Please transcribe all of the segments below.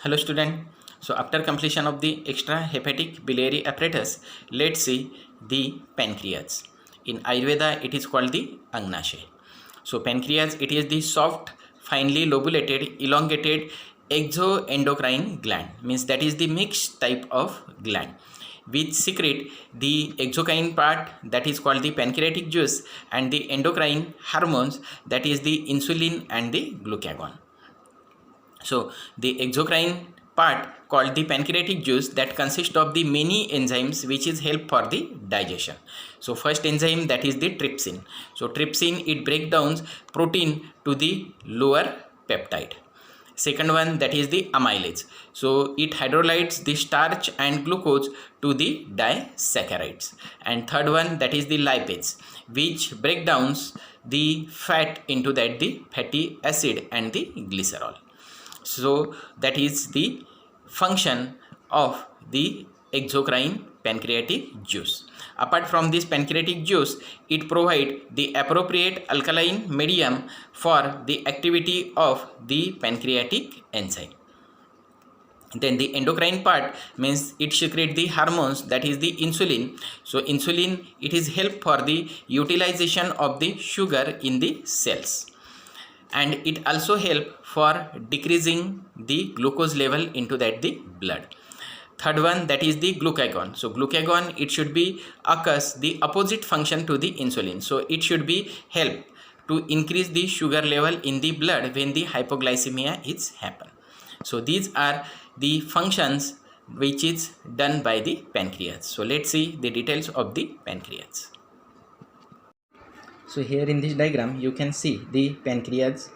Hello student. So after completion of the extrahepatic biliary apparatus, let's see the pancreas. In Ayurveda it is called the Agnashe. So pancreas, it is the soft, finely lobulated, elongated exoendocrine gland, means that is the mixed type of gland which secrete the exocrine part, that is called the pancreatic juice, and the endocrine hormones, that is the insulin and the glucagon. So the exocrine part called the pancreatic juice, that consists of the many enzymes which is help for the digestion. So first enzyme, that is the trypsin. So trypsin, it breaks down protein to the lower peptide. Second one, that is the amylase. So it hydrolyzes the starch and glucose to the disaccharides. And third one, that is the lipase, which break down the fat into that the fatty acid and the glycerol. So that is the function of the exocrine pancreatic juice. Apart from this pancreatic juice, it provides the appropriate alkaline medium for the activity of the pancreatic enzyme. Then the endocrine part means it secretes the hormones, that is the insulin. So insulin, it is help for the utilization of the sugar in the cells, and it also help for decreasing the glucose level into that the blood. Third one, that is the glucagon. So glucagon, it should be occurs the opposite function to the insulin. So it should be help to increase the sugar level in the blood when the hypoglycemia is happen. So these are the functions which is done by the pancreas. So let's see the details of the pancreas. So here in this diagram you can see the pancreas,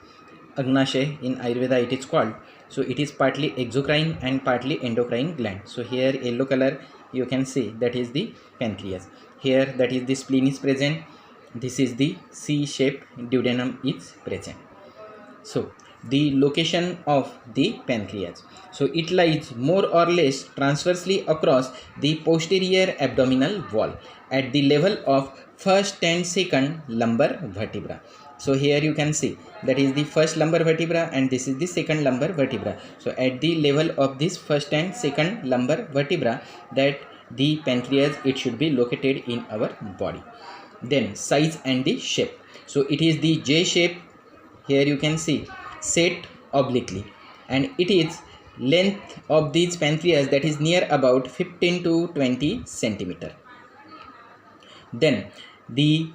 Agnashe in Ayurveda it is called. So it is partly exocrine and partly endocrine gland. So here yellow color you can see, that is the pancreas. Here that is the spleen is present. This is the C-shaped duodenum is present. So the location of the pancreas. So it lies more or less transversely across the posterior abdominal wall at the level of first and second lumbar vertebra. So here you can see that is the first lumbar vertebra and this is the second lumbar vertebra. So at the level of this first and second lumbar vertebra, that the pancreas, it should be located in our body. Then size and the shape. So it is the J shape. Here you can see set obliquely, and it is length of these pancreas, that is near about 15 to 20 centimeter. Then the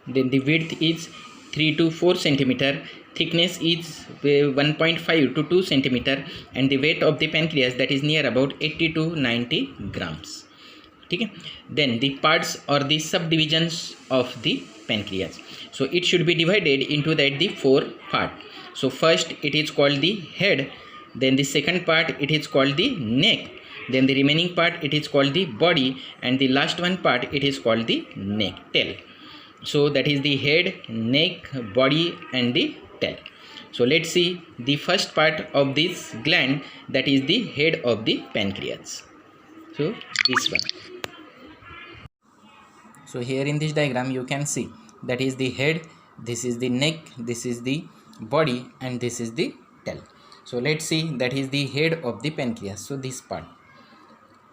width is 3 to 4 centimeter, thickness is 1.5 to 2 centimeter, and the weight of the pancreas, that is near about 80 to 90 grams. Okay. Then the parts or the subdivisions of the pancreas. So it should be divided into that the 4 part. So first it is called the head, then the second part it is called the neck, then the remaining part it is called the body, and the last one part it is called the neck, tail. So that is the head, neck, body and the tail. So let's see the first part of this gland, that is the head of the pancreas. So this one. So here in this diagram you can see that is the head, this is the neck, this is the body and this is the tail. So let's see that is the head of the pancreas. So this part.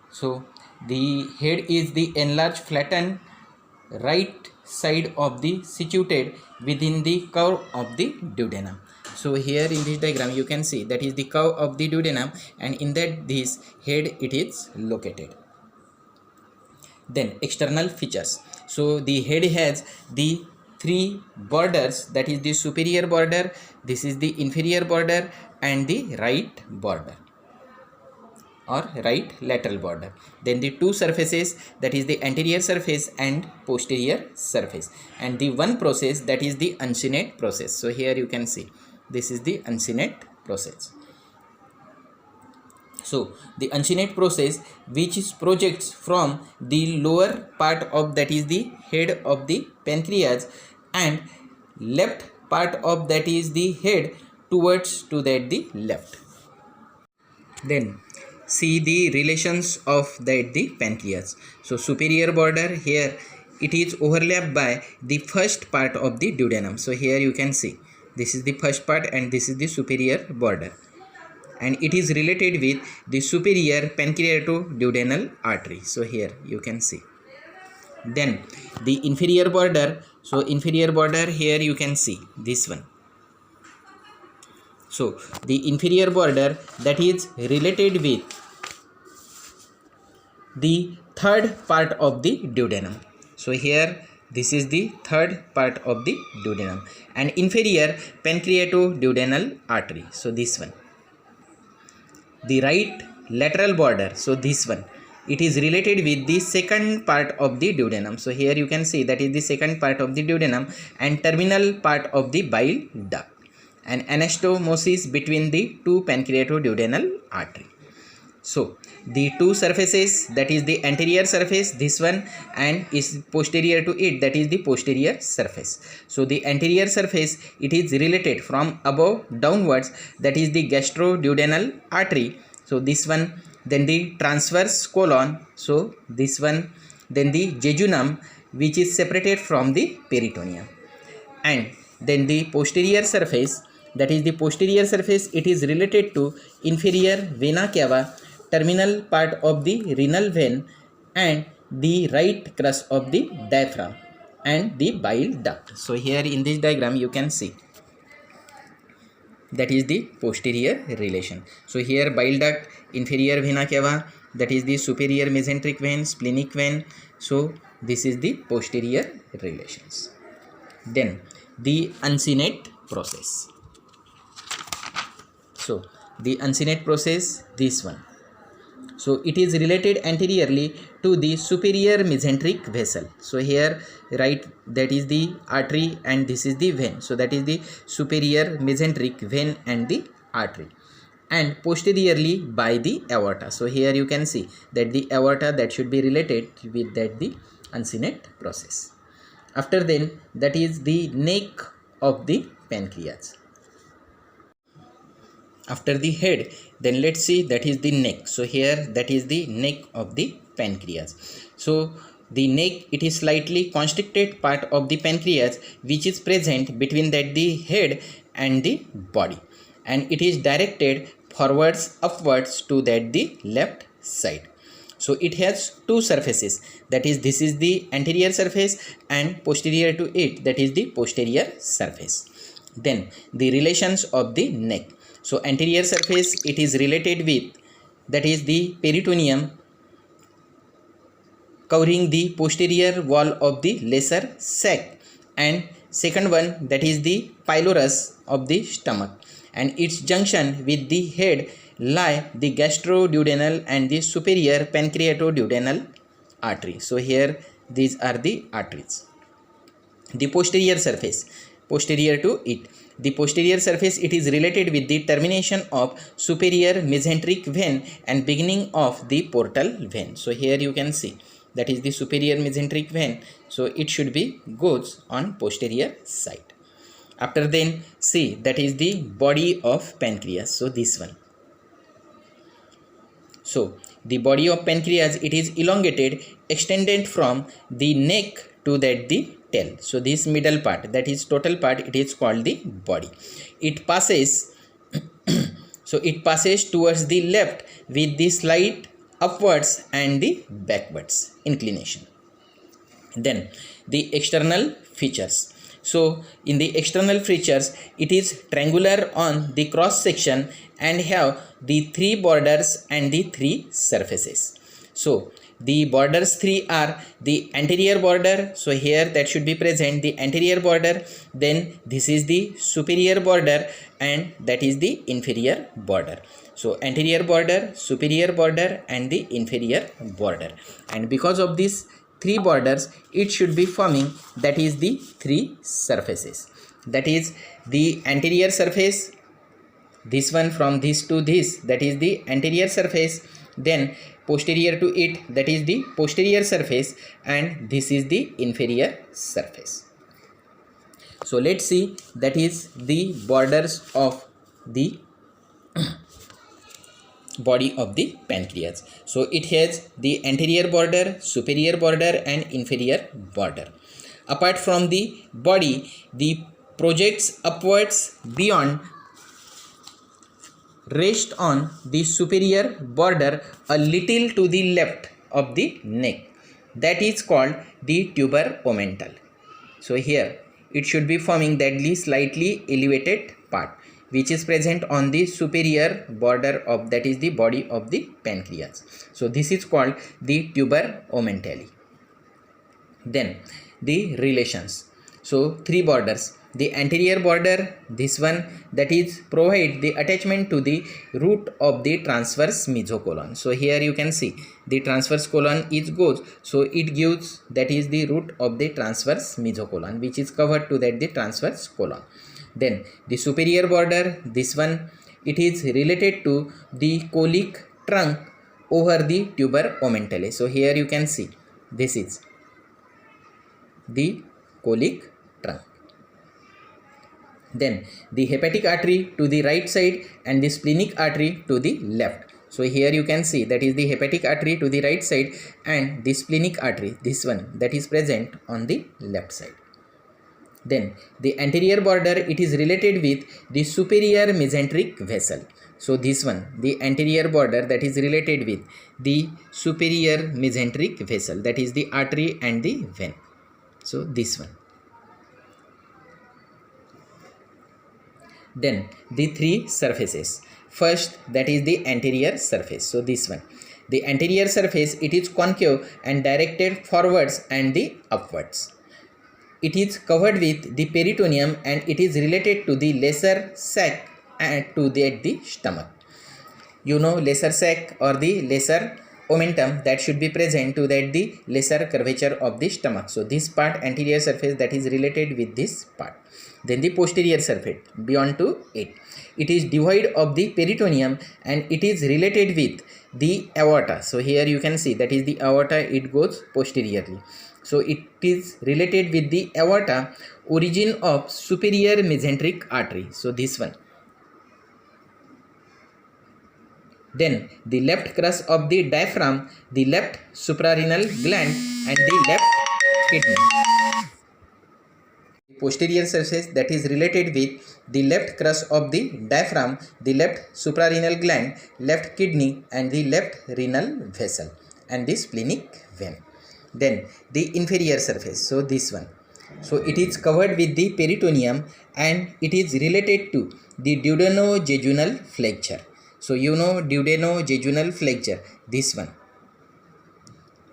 So the head is the enlarged flattened right side of the situated within the curve of the duodenum. So here in this diagram you can see that is the curve of the duodenum, and in that this head it is located. Then external features. So the head has the 3 borders, that is the superior border, this is the inferior border and the right border or right lateral border. Then the 2 surfaces, that is the anterior surface and posterior surface, and the one process, that is the uncinate process. So here you can see this is the uncinate process. So the uncinate process, which is projects from the lower part of, that is the head of the pancreas, and left part of, that is the head towards to that the left. Then see the relations of that the pancreas. So superior border, here it is overlapped by the first part of the duodenum. So here you can see This is the first part and this is the superior border, and it is related with the superior pancreatoduodenal artery. So here you can see. Then the inferior border, so inferior border, here you can see this one. So the inferior border, that is related with the third part of the duodenum. So here this is the third part of the duodenum, and inferior pancreatoduodenal artery. So this one. The right lateral border, so this one, it is related with the second part of the duodenum. So here you can see that is the second part of the duodenum and terminal part of the bile duct, and anastomosis between the two pancreatoduodenal artery. So the two surfaces, that is the anterior surface, this one, and is posterior to it, that is the posterior surface. So the anterior surface, it is related from above downwards, that is the gastroduodenal artery. So this one, then the transverse colon, so this one, then the jejunum, which is separated from the peritoneum, and then the posterior surface, that is the posterior surface, it is related to inferior vena cava, terminal part of the renal vein, and the right crus of the diaphragm and the bile duct. So here in this diagram you can see that is the posterior relation. So here bile duct, inferior vena cava, that is the superior mesenteric vein, splenic vein. So this is the posterior relations. Then the uncinate process. So the uncinate process, this one. So it is related anteriorly to the superior mesenteric vessel. So here right, that is the artery and this is the vein. So that is the superior mesenteric vein and the artery, and posteriorly by the aorta. So here you can see that the aorta, that should be related with that the uncinate process. After then, that is the neck of the pancreas. After the head, then let's see that is the neck. So here that is the neck of the pancreas. So the neck, it is slightly constricted part of the pancreas which is present between that the head and the body, and it is directed forwards upwards to that the left side. So it has two surfaces, that is this is the anterior surface and posterior to it, that is the posterior surface. Then the relations of the neck. So anterior surface, it is related with, that is the peritoneum covering the posterior wall of the lesser sac, and second one, that is the pylorus of the stomach, and its junction with the head lie the gastroduodenal and the superior pancreatoduodenal artery. So here these are the arteries. The posterior surface, posterior to it, the posterior surface, it is related with the termination of superior mesenteric vein and beginning of the portal vein. So here you can see that is the superior mesenteric vein, so it should be goes on posterior side. After then, see that is the body of pancreas. So this one. So the body of pancreas, it is elongated, extended from the neck to that the tail. So this middle part, that is total part, it is called the body. It passes so it passes towards the left with the slight upwards and the backwards inclination. Then the external features. So in the external features, it is triangular on the cross section and have the three borders and the three surfaces. So the borders three are the anterior border. So here that should be present the anterior border. Then this is the superior border and that is the inferior border. So anterior border, superior border and the inferior border. And because of these three borders, it should be forming that is the three surfaces. That is the anterior surface, this one from this to this, that is the anterior surface. Then posterior to it, that is the posterior surface, and this is the inferior surface. So let's see that is the borders of the body of the pancreas. So it has the anterior border, superior border and inferior border. Apart from the body, the projects upwards beyond, rest on the superior border a little to the left of the neck. That is called the tuber omental. So here it should be forming that the slightly elevated part which is present on the superior border of, that is the body of the pancreas. So this is called the tuber omentally. Then the relations. So three borders. The anterior border, this one, that is provide the attachment to the root of the transverse mesocolon. So here you can see the transverse colon is goes, so it gives, that is the root of the transverse mesocolon which is covered to that the transverse colon. Then the superior border, this one, it is related to the colic trunk over the tuber omentale. So here you can see this is the colic trunk. Then the hepatic artery to the right side and the splenic artery to the left. So here you can see that is the hepatic artery to the right side and the splenic artery, this one, that is present on the left side. Then the anterior border, it is related with the superior mesenteric vessel. So this one, the anterior border, that is related with the superior mesenteric vessel, that is the artery and the vein. So this one. Then the three surfaces. First, that is the anterior surface. So this one. The anterior surface, it is concave and directed forwards and the upwards. It is covered with the peritoneum and it is related to the lesser sac and to the stomach. You know, lesser sac or the lesser omentum, that should be present to that the lesser curvature of the stomach. So this part, anterior surface, that is related with this part. Then the posterior surface beyond to it. It is devoid of the peritoneum and it is related with the aorta. So here you can see that is the aorta, it goes posteriorly. So it is related with the aorta, origin of superior mesenteric artery. So this one. Then the left crus of the diaphragm, the left suprarenal gland and the left kidney. Posterior surface, that is related with the left crus of the diaphragm, the left suprarenal gland, left kidney and the left renal vessel and the splenic vein. Then the inferior surface, so this one. So it is covered with the peritoneum and it is related to the duodenojejunal flexure. So you know duodenojejunal flexure, this one.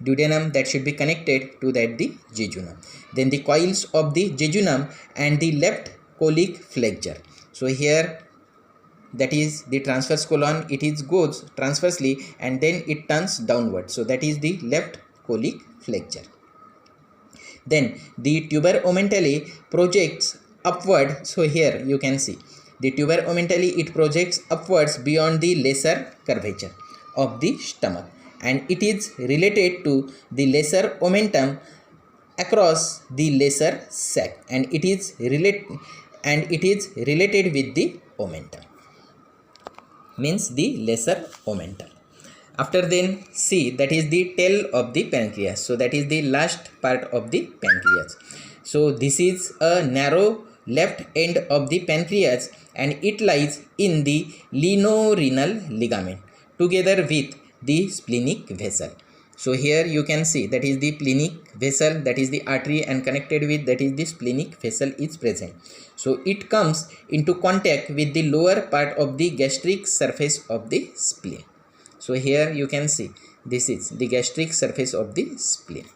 Duodenum, that should be connected to that the jejunum. Then the coils of the jejunum and the left colic flexure. So here, that is the transverse colon, it is goes transversely and then it turns downward. So that is the left colic flexure. Then the tuber omentale projects upward. So here you can see the tuber omentale, it projects upwards beyond the lesser curvature of the stomach and it is related to the lesser omentum across the lesser sac and it is related with the omentum, means the lesser omentum. After then see, that is the tail of the pancreas. So that is the last part of the pancreas. So this is a narrow left end of the pancreas and it lies in the lienorenal ligament together with the splenic vessel. So here you can see that is the splenic vessel, that is the artery and connected with that is the splenic vessel is present. So it comes into contact with the lower part of the gastric surface of the spleen. So here you can see this is the gastric surface of the spleen.